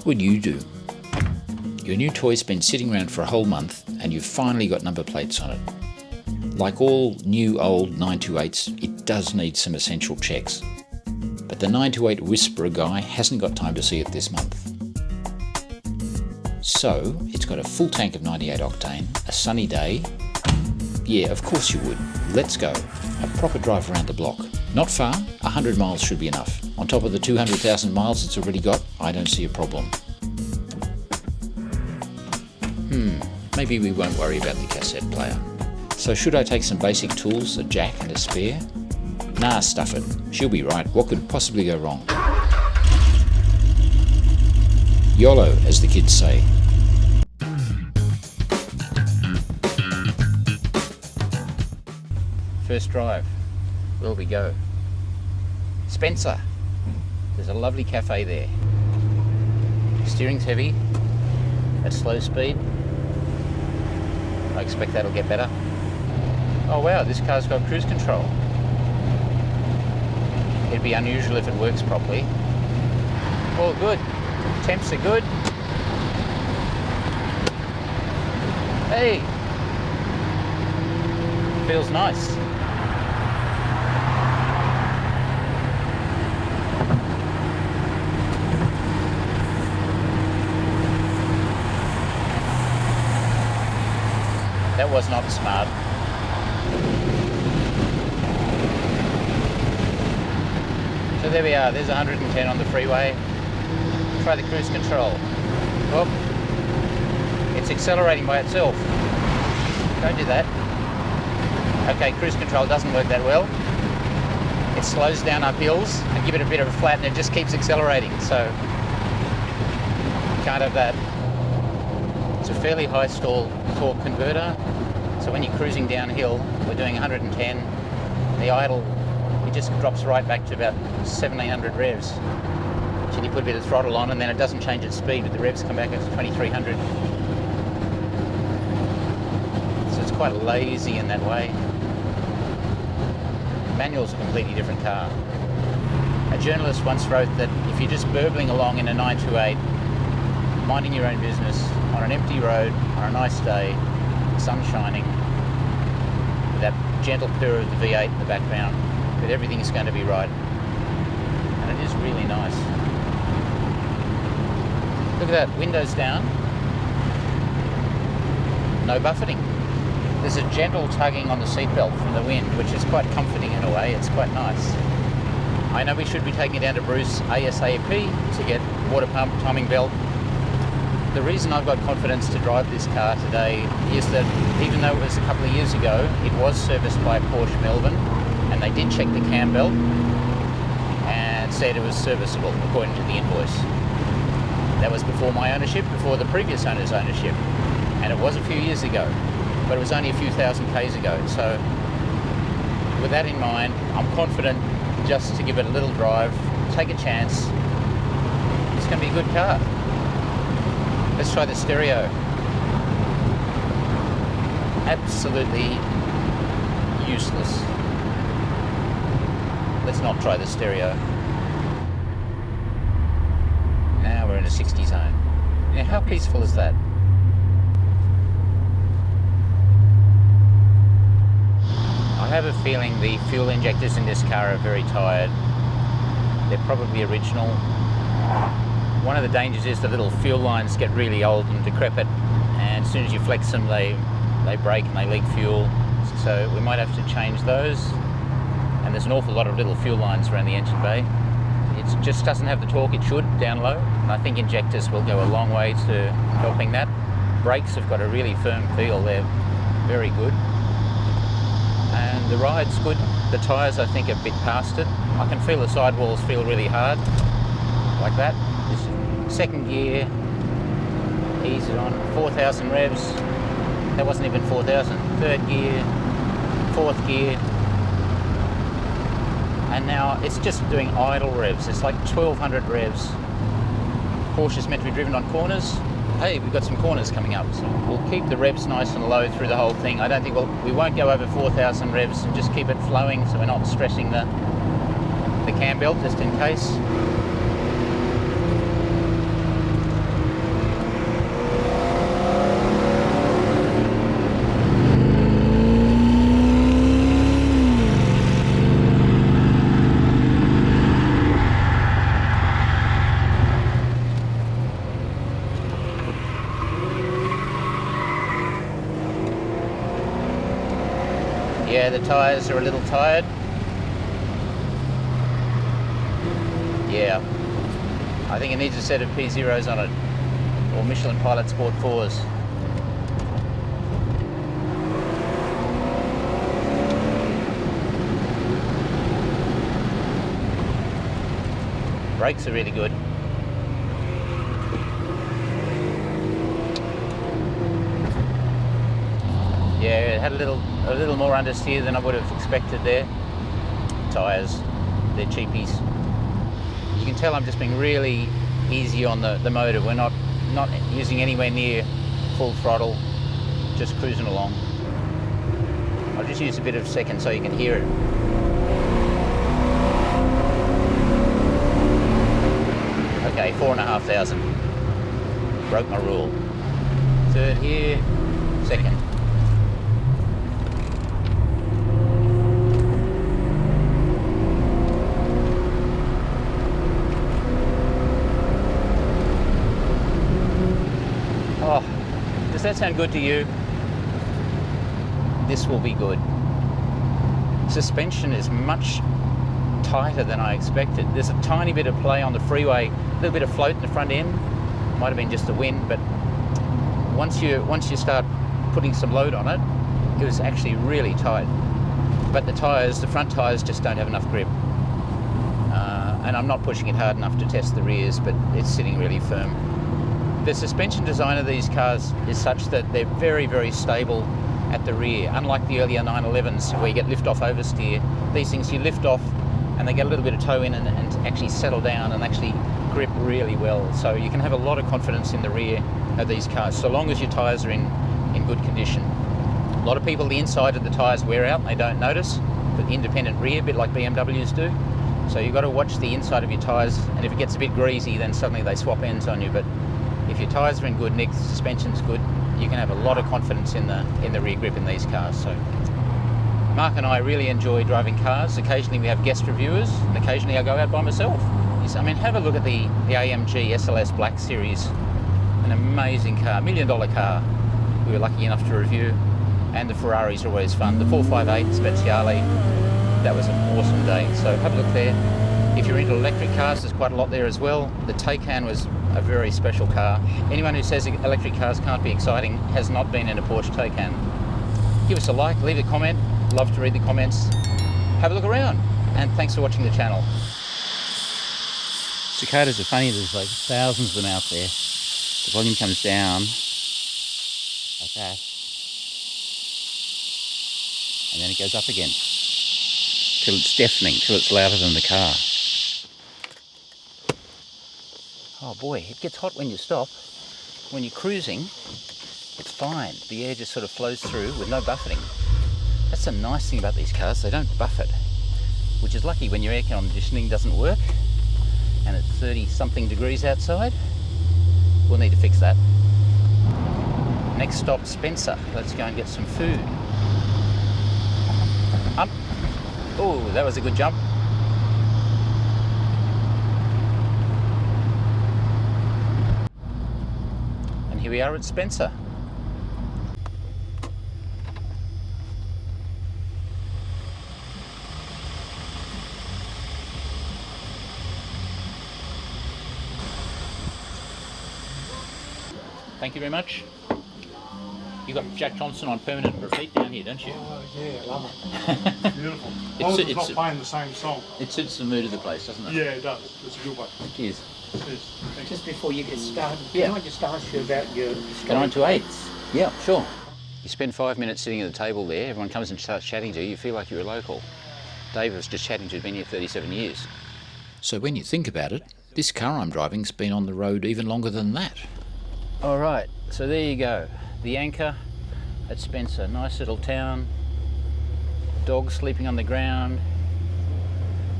What would you do? Your new toy's been sitting around for a whole month and you've finally got number plates on it. Like all new old 928s, it does need some essential checks. But the 928 Whisperer guy hasn't got time to see it this month. So, it's got a full tank of 98 octane, a sunny day. Yeah, of course you would. Let's go. A proper drive around the block. Not far, 100 miles should be enough. On top of the 200,000 miles it's already got, I don't see a problem. Maybe we won't worry about the cassette player. So should I take some basic tools, a jack and a spare? Nah, stuff it. She'll be right. What could possibly go wrong? YOLO, as the kids say. First drive. Where we go? Spencer. There's a lovely cafe there. Steering's heavy. At slow speed. I expect that'll get better. Oh wow, this car's got cruise control. It'd be unusual if it works properly. All good. Temps are good. Hey! Feels nice. That was not smart. So there we are, there's 110 on the freeway. Try the cruise control. Well, it's accelerating by itself. Don't do that. Okay, cruise control doesn't work that well. It slows down up hills and give it a bit of a flat and it just keeps accelerating, so can't have that. It's a fairly high stall torque converter, so when you're cruising downhill, we're doing 110, the idle, it just drops right back to about 1700 revs. So you put a bit of throttle on and then it doesn't change its speed, but the revs come back at 2300. So it's quite lazy in that way. Manual's a completely different car. A journalist once wrote that if you're just burbling along in a 928, minding your own business, on an empty road, on a nice day, sun shining, with that gentle purr of the V8 in the background, that everything is going to be right. And it is really nice. Look at that, windows down. No buffeting. There's a gentle tugging on the seatbelt from the wind, which is quite comforting in a way. It's quite nice. I know we should be taking it down to Bruce ASAP to get water pump, timing belt. The reason I've got confidence to drive this car today is that even though it was a couple of years ago, it was serviced by Porsche Melbourne, and they did check the cam belt and said it was serviceable according to the invoice. That was before my ownership, before the previous owner's ownership, and it was a few years ago, but it was only a few thousand Ks ago. So with that in mind, I'm confident just to give it a little drive, take a chance. It's going to be a good car. Let's try the stereo. Absolutely useless. Let's not try the stereo. Now we're in a 60 zone. Now how peaceful is that? I have a feeling the fuel injectors in this car are very tired. They're probably original. One of the dangers is the little fuel lines get really old and decrepit, and as soon as you flex them they break and they leak fuel, so we might have to change those. And there's an awful lot of little fuel lines around the engine bay. It just doesn't have the torque it should down low, and I think injectors will go a long way to helping that. Brakes have got a really firm feel, they're very good, and the ride's good. The tyres I think are a bit past it. I can feel the sidewalls feel really hard, like that. Second gear, ease it on, 4,000 revs, that wasn't even 4,000, third gear, fourth gear, and now it's just doing idle revs. It's like 1,200 revs. Porsche's meant to be driven on corners. Hey, we've got some corners coming up, so we'll keep the revs nice and low through the whole thing. I don't think we won't go over 4,000 revs, and just keep it flowing so we're not stressing the cam belt just in case. tyres are a little tired. Yeah, I think it needs a set of P0s on it, or Michelin Pilot Sport 4s. Brakes are really good. Yeah, it had a little more understeer than I would have expected there. Tyres, they're cheapies. You can tell I'm just being really easy on the motor. We're not using anywhere near full throttle, just cruising along. I'll just use a bit of second so you can hear it. Okay, 4,500. Broke my rule. Third here, second. Oh, does that sound good to you? This will be good. Suspension is much tighter than I expected. There's a tiny bit of play on the freeway, a little bit of float in the front end. Might have been just the wind, but once you start putting some load on it, it was actually really tight. But the front tyres just don't have enough grip. And I'm not pushing it hard enough to test the rears, but it's sitting really firm. The suspension design of these cars is such that they're very, very stable at the rear. Unlike the earlier 911s where you get lift-off oversteer, these things you lift off and they get a little bit of toe in and actually settle down and actually grip really well. So you can have a lot of confidence in the rear of these cars, so long as your tyres are in good condition. A lot of people, the inside of the tyres wear out and they don't notice, but independent rear, a bit like BMWs do. So you've got to watch the inside of your tyres, and if it gets a bit greasy, then suddenly they swap ends on you. But if your tyres are in good nick, the suspension's good, you can have a lot of confidence in the rear grip in these cars. So Mark and I really enjoy driving cars. Occasionally we have guest reviewers, and occasionally I go out by myself. I mean, have a look at the AMG SLS Black Series. An amazing car, $1 million car we were lucky enough to review. And the Ferraris are always fun. The 458 Speziale, that was an awesome day. So have a look there. If you're into electric cars, there's quite a lot there as well. The Taycan was a very special car. Anyone who says electric cars can't be exciting has not been in a Porsche Taycan. Give us a like, leave a comment. Love to read the comments. Have a look around, and thanks for watching the channel. Cicadas are funny, there's like thousands of them out there. The volume comes down like that, and then it goes up again till it's deafening, till it's louder than the car. Oh boy, it gets hot when you stop. When you're cruising, it's fine. The air just sort of flows through with no buffeting. That's the nice thing about these cars, they don't buffet, which is lucky when your air conditioning doesn't work and it's 30 something degrees outside. We'll need to fix that. Next stop, Spencer. Let's go and get some food. Up. Oh, that was a good jump. And here we are at Spencer. Thank you very much. You got Jack Johnson on permanent repeat down here, don't you? Oh yeah, I love it. Beautiful. As long as it's not playing the same song. It suits the mood of the place, doesn't it? Yeah, it does. It's a good one. Cheers. Cheers. Just before you get started, Yeah. can I just ask you about your 9 to 8. Yeah, sure. You spend 5 minutes sitting at the table there, everyone comes and starts chatting to you, you feel like you're a local. Dave was just chatting to, been here 37 years. So when you think about it, this car I'm driving's been on the road even longer than that. All right, so there you go. The Anchor at Spencer, nice little town. Dogs sleeping on the ground.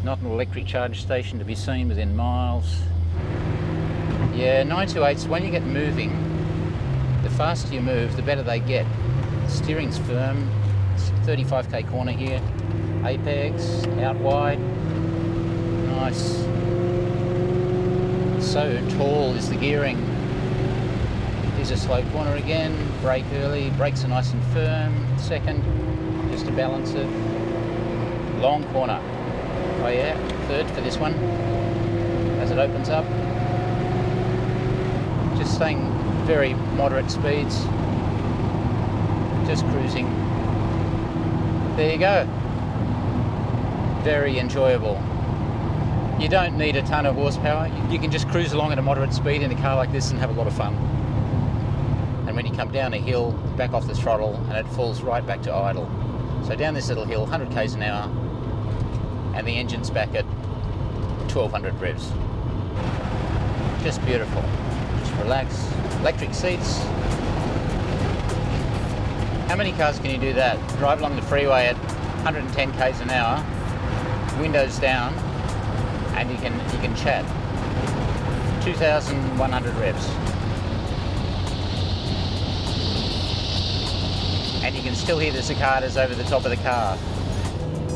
Not an electric charge station to be seen within miles. Yeah, 9 to 8s, when you get moving, the faster you move, the better they get. Steering's firm, 35k corner here. Apex, out wide, nice. So tall is the gearing. Here's a slow corner again, brake early, brakes are nice and firm, second, just to balance it. Long corner. Oh yeah, third for this one. As it opens up. Just staying very moderate speeds. Just cruising. There you go. Very enjoyable. You don't need a ton of horsepower. You can just cruise along at a moderate speed in a car like this and have a lot of fun. And when you come down a hill, back off the throttle and it falls right back to idle. So down this little hill, 100 k's an hour, and the engine's back at 1200 revs. Just beautiful. Just relax. Electric seats. How many cars can you do that? Drive along the freeway at 110 k's an hour, windows down, and you can chat. 2,100 revs. And you can still hear the cicadas over the top of the car.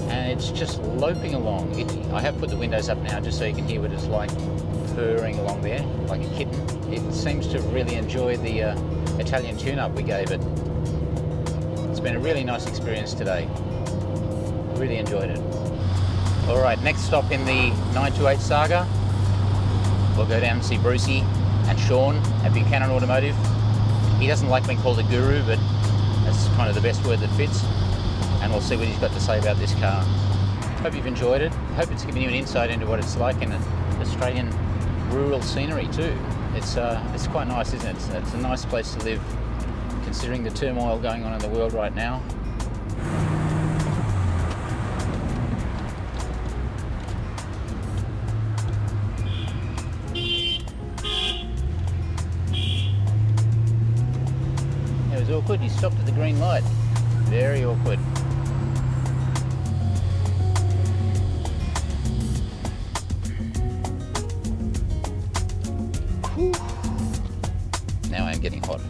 And it's just loping along. I have put the windows up now just so you can hear what it's like purring along there, like a kitten. It seems to really enjoy the Italian tune-up we gave it. It's been a really nice experience today. Really enjoyed it. All right, next stop in the 928 saga. We'll go down and see Brucey and Sean at Buchanan Automotive. He doesn't like being called a guru, but that's kind of the best word that fits. And we'll see what he's got to say about this car. Hope you've enjoyed it. Hope it's given you an insight into what it's like in Australian rural scenery too. It's quite nice, isn't it? It's a nice place to live, considering the turmoil going on in the world right now. It was awkward. He stopped at the green light. Very awkward. Now I'm getting hot.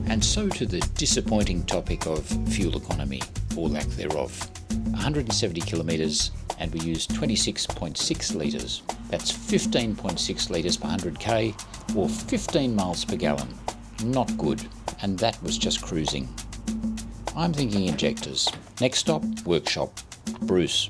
And so to the disappointing topic of fuel economy, or lack thereof. 170 kilometres and we used 26.6 litres. That's 15.6 litres per 100k, or 15 miles per gallon. Not good. And that was just cruising. I'm thinking injectors. Next stop, workshop. Bruce.